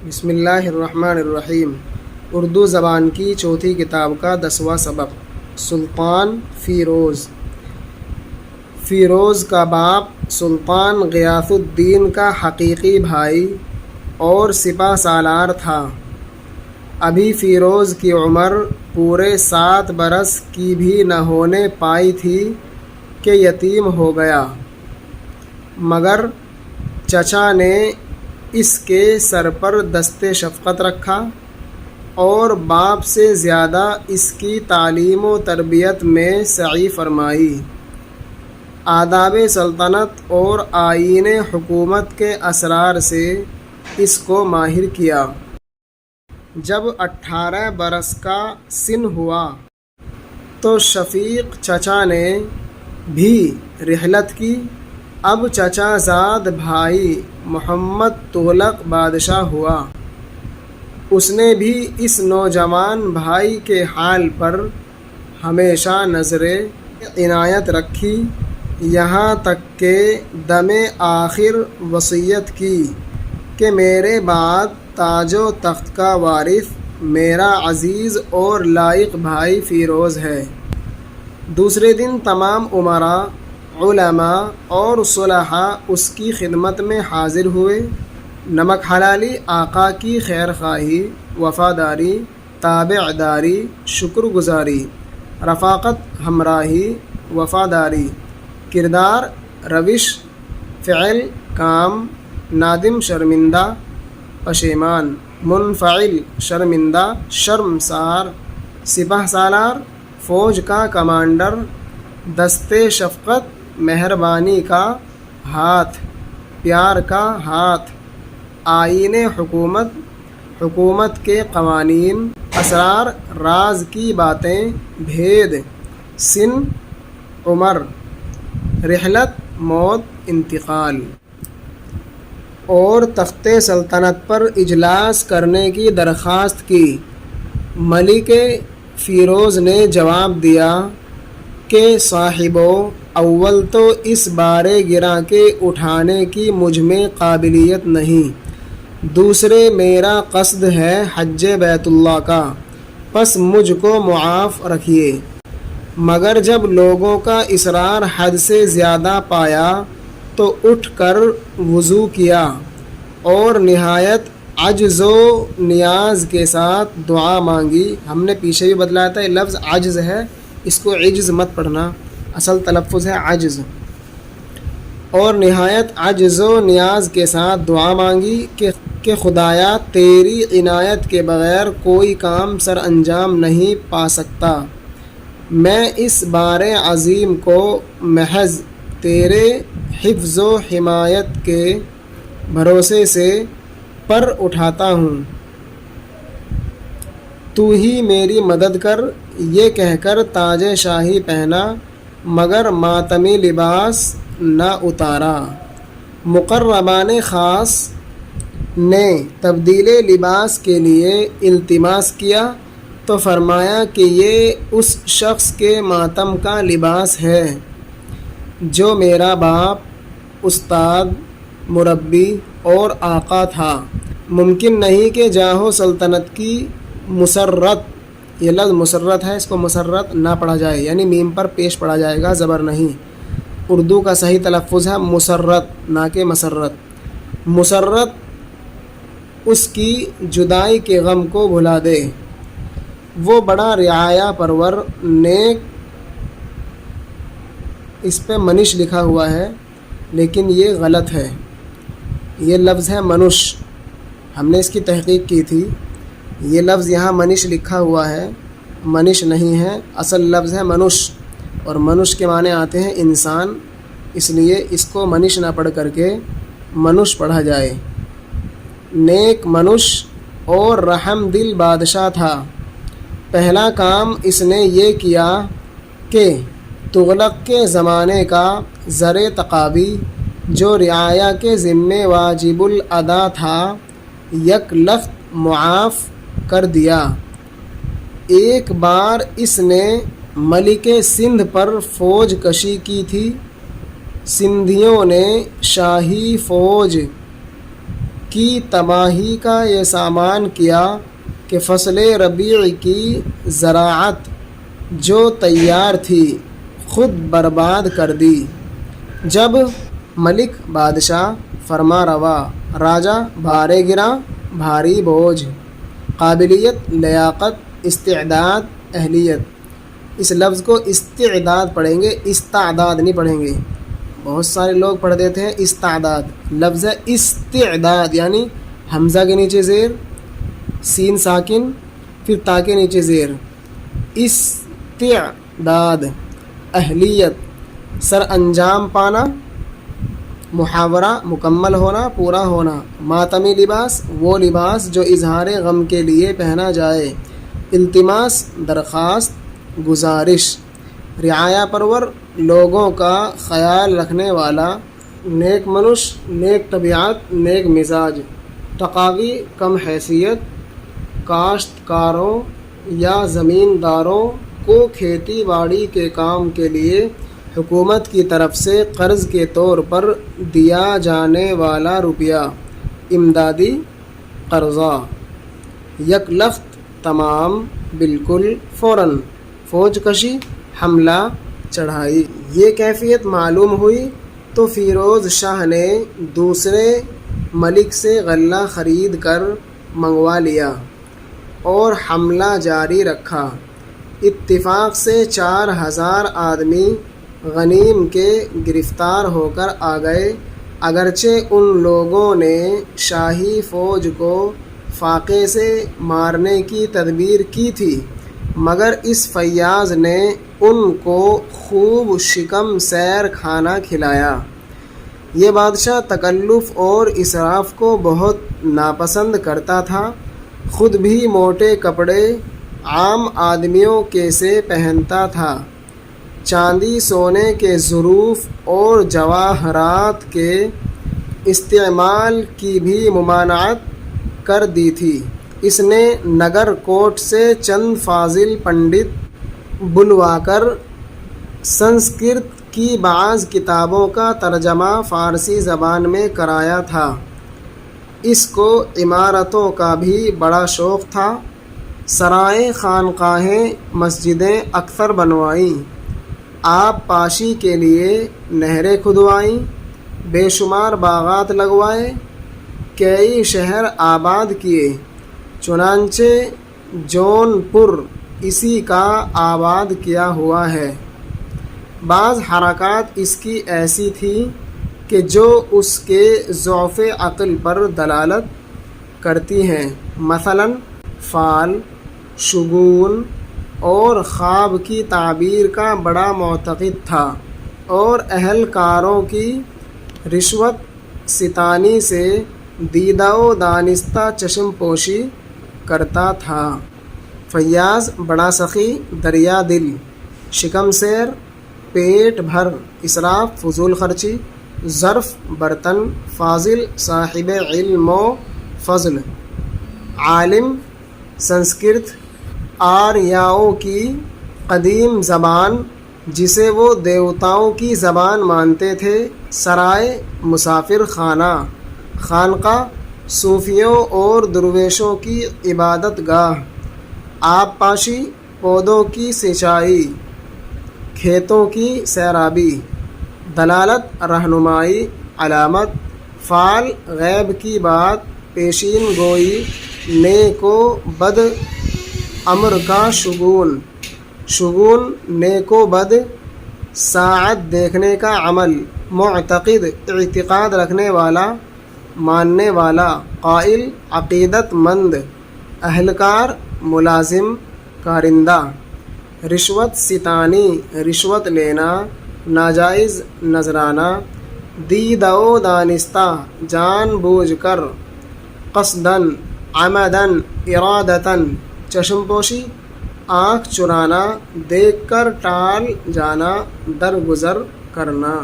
بسم اللہ الرحمن الرحیم۔ اردو زبان کی چوتھی کتاب کا 10واں سبق سلطان فیروز۔ فیروز کا باپ سلطان غیاث الدین کا حقیقی بھائی اور سپہ سالار تھا۔ ابھی فیروز کی عمر پورے 7 برس کی بھی نہ ہونے پائی تھی کہ یتیم ہو گیا، مگر چچا نے اس کے سر پر دست شفقت رکھا اور باپ سے زیادہ اس کی تعلیم و تربیت میں سعی فرمائی۔ آداب سلطنت اور آئین حکومت کے اسرار سے اس کو ماہر کیا۔ جب 18 برس کا سن ہوا تو شفیق چچا نے بھی رحلت کی۔ اب چچا زاد بھائی محمد تغلق بادشاہ ہوا۔ اس نے بھی اس نوجوان بھائی کے حال پر ہمیشہ نظر عنایت رکھی، یہاں تک کہ دم آخر وصیت کی کہ میرے بعد تاج و تخت کا وارث میرا عزیز اور لائق بھائی فیروز ہے۔ دوسرے دن تمام امراء، علماء اور صلحاء اس کی خدمت میں حاضر ہوئے۔ نمک حلالی، آقا کی خیر خواہی، وفاداری، تابع داری، شکر گزاری، رفاقت، ہمراہی، وفاداری، کردار، روش، فعل، کام، نادم شرمندہ، پشیمان، منفعل شرمندہ، شرمسار، سپہ سالار، فوج کا کمانڈر، دست شفقت، مہربانی کا ہاتھ، پیار کا ہاتھ، آئین حکومت، حکومت کے قوانین، اسرار، راز کی باتیں، بھید، سن، عمر، رحلت، موت، انتقال اور تخت سلطنت پر اجلاس کرنے کی درخواست کی۔ ملک فیروز نے جواب دیا کہ صاحبو، اول تو اس بارے گراں کے اٹھانے کی مجھ میں قابلیت نہیں، دوسرے میرا قصد ہے حج بیت اللہ کا، پس مجھ کو معاف رکھیے۔ مگر جب لوگوں کا اصرار حد سے زیادہ پایا تو اٹھ کر وضو کیا اور نہایت عجز و نیاز کے ساتھ دعا مانگی۔ ہم نے پیچھے بھی بتلایا تھا، یہ لفظ عجز ہے، اس کو عجز مت پڑھنا، اصل تلفظ ہے عجز۔ اور نہایت عجز و نیاز کے ساتھ دعا مانگی کہ خدایا، تیری عنایت کے بغیر کوئی کام سر انجام نہیں پا سکتا۔ میں اس بار عظیم کو محض تیرے حفظ و حمایت کے بھروسے سے پر اٹھاتا ہوں، تو ہی میری مدد کر۔ یہ کہہ کر تاج شاہی پہنا مگر ماتمی لباس نہ اتارا۔ مقربان خاص نے تبدیل لباس کے لیے التماس کیا تو فرمایا کہ یہ اس شخص کے ماتم کا لباس ہے جو میرا باپ، استاد، مربی اور آقا تھا۔ ممکن نہیں کہ جاہ و سلطنت کی مسرت، یہ لفظ مسرت ہے، اس کو مسرت نہ پڑھا جائے، یعنی میم پر پیش پڑھا جائے گا، زبر نہیں۔ اردو کا صحیح تلفظ ہے مسرت، نہ کہ مسرت۔ مسرت اس کی جدائی کے غم کو بھلا دے۔ وہ بڑا رعایا پرور، نیک، اس پہ منش لکھا ہوا ہے لیکن یہ غلط ہے، یہ لفظ ہے منش، ہم نے اس کی تحقیق کی تھی، یہ لفظ یہاں منش لکھا ہوا ہے، منش نہیں ہے، اصل لفظ ہے منش، اور منش کے معنی آتے ہیں انسان، اس لیے اس کو منش نہ پڑھ کر کے منش پڑھا جائے۔ نیک منش اور رحم دل بادشاہ تھا۔ پہلا کام اس نے یہ کیا کہ تغلق کے زمانے کا زر تقابی جو رعایا کے ذمے واجب الادا تھا، یک لخت معاف کر دیا۔ ایک بار اس نے ملک سندھ پر فوج کشی کی تھی۔ سندھیوں نے شاہی فوج کی تباہی کا یہ سامان کیا کہ فصل ربیع کی زراعت جو تیار تھی خود برباد کر دی۔ جب ملک بادشاہ فرما روا، راجہ بھارے گرا بھاری بوجھ، قابلیت لیاقت استعداد اہلیت، اس لفظ کو استعداد پڑھیں گے، استعداد نہیں پڑھیں گے۔ بہت سارے لوگ پڑھ دیتے ہیں استعداد، لفظ ہے استعداد، یعنی حمزہ کے نیچے زیر، سین ساکن، پھر تا کے نیچے زیر، استعداد اہلیت، سر انجام پانا، محاورہ مکمل ہونا، پورا ہونا، ماتمی لباس وہ لباس جو اظہار غم کے لیے پہنا جائے، التماس درخواست، گزارش، رعایا پرور لوگوں کا خیال رکھنے والا، نیک منش نیک طبیعت نیک مزاج، تقاوی کم حیثیت، کاشتکاروں یا زمینداروں کو کھیتی باڑی کے کام کے لیے حکومت کی طرف سے قرض کے طور پر دیا جانے والا روپیہ، امدادی قرضہ، یک لخت تمام بالکل فوراً، فوج کشی حملہ چڑھائی۔ یہ کیفیت معلوم ہوئی تو فیروز شاہ نے دوسرے ملک سے غلہ خرید کر منگوا لیا اور حملہ جاری رکھا۔ اتفاق سے 4000 آدمی غنیم کے گرفتار ہو کر آ گئے، اگرچہ ان لوگوں نے شاہی فوج کو فاقے سے مارنے کی تدبیر کی تھی، مگر اس فیاض نے ان کو خوب شکم سیر کھانا کھلایا۔ یہ بادشاہ تکلف اور اسراف کو بہت ناپسند کرتا تھا، خود بھی موٹے کپڑے عام آدمیوں کے سے پہنتا تھا، چاندی سونے کے ظروف اور جواہرات کے استعمال کی بھی ممانعت کر دی تھی۔ اس نے نگر کوٹ سے چند فاضل پنڈت بلوا کر سنسکرت کی بعض کتابوں کا ترجمہ فارسی زبان میں کرایا تھا۔ اس کو عمارتوں کا بھی بڑا شوق تھا، سرائے خانقاہیں مسجدیں اکثر بنوائیں، آب پاشی کے لیے نہریں کھدوائیں، بے شمار باغات لگوائے، کئی شہر آباد کیے، چنانچہ جون پور اسی کا آباد کیا ہوا ہے۔ بعض حرکات اس کی ایسی تھی کہ جو اس کے ضعف عقل پر دلالت کرتی ہیں، مثلاً فال، شگون اور خواب کی تعبیر کا بڑا معتقد تھا اور اہلکاروں کی رشوت ستانی سے دیدہ و دانستہ چشم پوشی کرتا تھا۔ فیاض بڑا سخی، دریا دل، شکم سیر، پیٹ بھر، اسراف فضول خرچی، ظرف برتن، فاضل صاحب علم و فضل، عالم سنسکرت آریاؤں کی قدیم زبان جسے وہ دیوتاؤں کی زبان مانتے تھے، سرائے مسافر خانہ، خانقاہ صوفیوں اور درویشوں کی عبادت گاہ، آب پاشی، پودوں کی سینچائی، کھیتوں کی سیرابی، دلالت رہنمائی، علامت، فال غیب کی بات، پیشین گوئی، نیک و بد امر کا شگون، شگون نیک و بد، ساعت دیکھنے کا عمل، معتقد اعتقاد رکھنے والا ماننے والا، قائل عقیدت مند، اہلکار ملازم کارندہ، رشوت ستانی رشوت لینا، ناجائز نذرانہ، دیدہ و دانستہ جان بوجھ کر، قصداً عمداً ارادتاً چشم پوشی، آنکھ چرانا، دیکھ کر ٹال جانا، درگزر کرنا۔